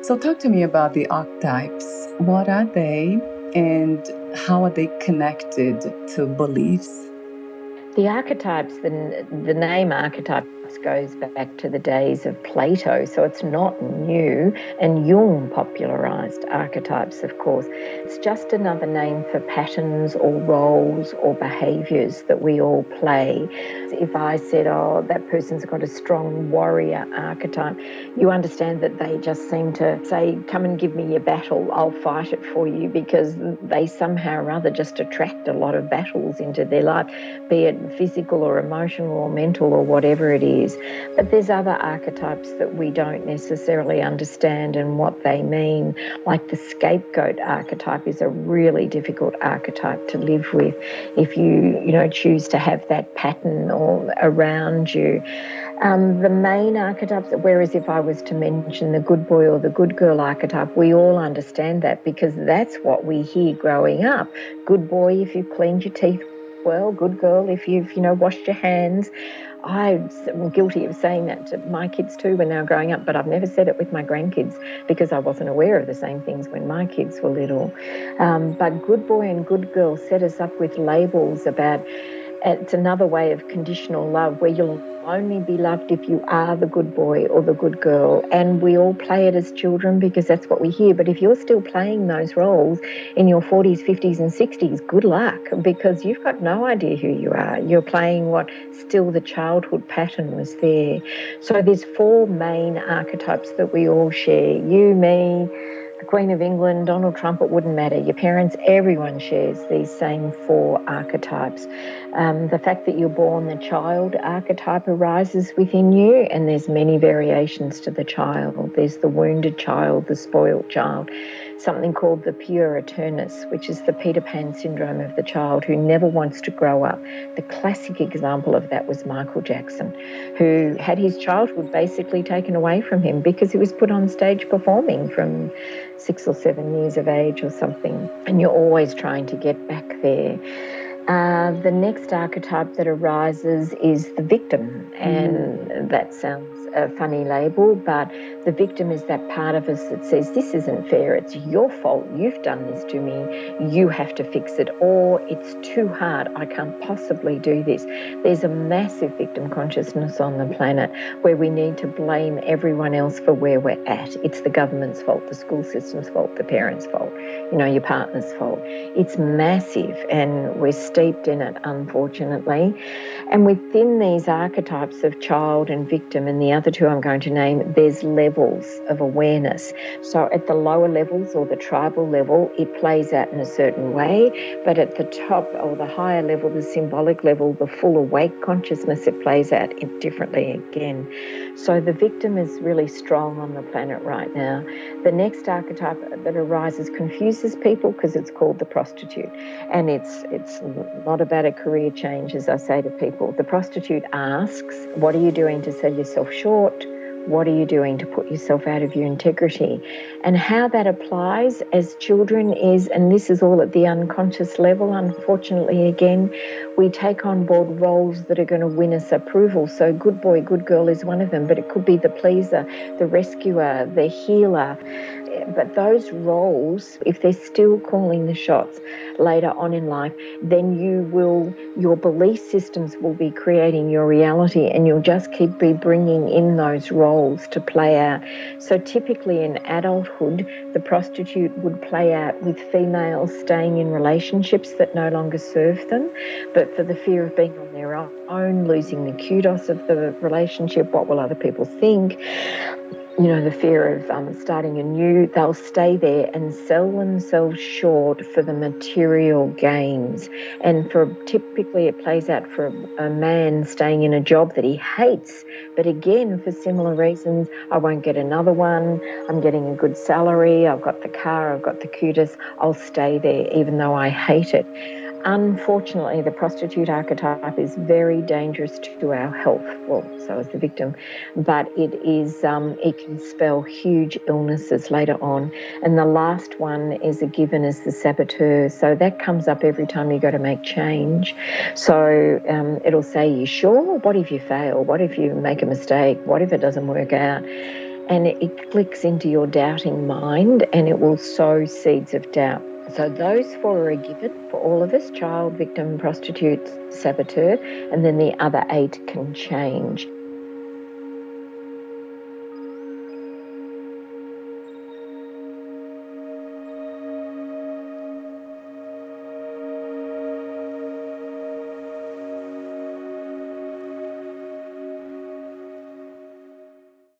So talk to me about the archetypes. What are they and how are they connected to beliefs? The archetypes, the name archetypes goes back to the days of Plato, so it's not new, and Jung popularised archetypes, of course. It's just another name for patterns or roles or behaviours that we all play. If I said, oh, that person's got a strong warrior archetype, you understand that they just seem to say, come and give me your battle, I'll fight it for you, because they somehow or other just attract a lot of battles into their life, be it physical or emotional or mental or whatever it is. But there's other archetypes that we don't necessarily understand and what they mean, like the scapegoat archetype is a really difficult archetype to live with if you choose to have that pattern or around you. The main archetypes, whereas if I was to mention the good boy or the good girl archetype, we all understand that because that's what we hear growing up. Good boy if you've cleaned your teeth well, good girl if you've, washed your hands. I'm guilty of saying that to my kids too when they were growing up, but I've never said it with my grandkids because I wasn't aware of the same things when my kids were little. But good boy and good girl set us up with labels about it's another way of conditional love where you'll only be loved if you are the good boy or the good girl. And we all play it as children because that's what we hear. But if you're still playing those roles in your 40s, 50s and 60s, good luck, because you've got no idea who you are. You're playing what still the childhood pattern was there. So there's 4 main archetypes that we all share. You, me, the Queen of England, Donald Trump, it wouldn't matter. Your parents, everyone shares these same 4 archetypes. The fact that you're born the child archetype arises within you, and there's many variations to the child. There's the wounded child, the spoiled child, something called the pure eternus, which is the Peter Pan syndrome of the child who never wants to grow up. The classic example of that was Michael Jackson, who had his childhood basically taken away from him because he was put on stage performing from 6 or 7 years of age or something, and you're always trying to get back there. The next archetype that arises is the victim, and that sounds a funny label, but the victim is that part of us that says, this isn't fair, it's your fault, you've done this to me, you have to fix it, or it's too hard, I can't possibly do this. There's a massive victim consciousness on the planet where we need to blame everyone else for where we're at. It's the government's fault, the school system's fault, the parents' fault, your partner's fault. It's massive and we're steeped in it, unfortunately. And within these archetypes of child and victim, and the other 2 I'm going to name, there's levels of awareness. So at the lower levels or the tribal level, it plays out in a certain way, but at the top or the higher level, the symbolic level, the full awake consciousness, it plays out differently again. So the victim is really strong on the planet right now. The next archetype that arises confuses people because it's called the prostitute. And it's not about a career change, as I say to people. The prostitute asks, what are you doing to sell yourself short? What are you doing to put yourself out of your integrity? And how that applies as children is, and this is all at the unconscious level, unfortunately, again, we take on board roles that are going to win us approval. So good boy, good girl is one of them, but it could be the pleaser, the rescuer, the healer. But those roles, if they're still calling the shots later on in life, then your belief systems will be creating your reality, and you'll just keep bringing in those roles to play out. So typically in adulthood, the prostitute would play out with females staying in relationships that no longer serve them, but for the fear of being on their own, losing the kudos of the relationship, what will other people think? The fear of starting anew, they'll stay there and sell themselves short for the material gains. And typically it plays out for a man staying in a job that he hates. But again, for similar reasons, I won't get another one. I'm getting a good salary. I've got the car. I've got the kudos. I'll stay there even though I hate it. Unfortunately, the prostitute archetype is very dangerous to our health. Well, so is the victim, but it can spell huge illnesses later on. And the last one is a given as the saboteur. So that comes up every time you go to make change. So it'll say, you sure? What if you fail? What if you make a mistake? What if it doesn't work out? and it clicks into your doubting mind and it will sow seeds of doubt. So those 4 are a given for all of us: child, victim, prostitute, saboteur, and then the other 8 can change.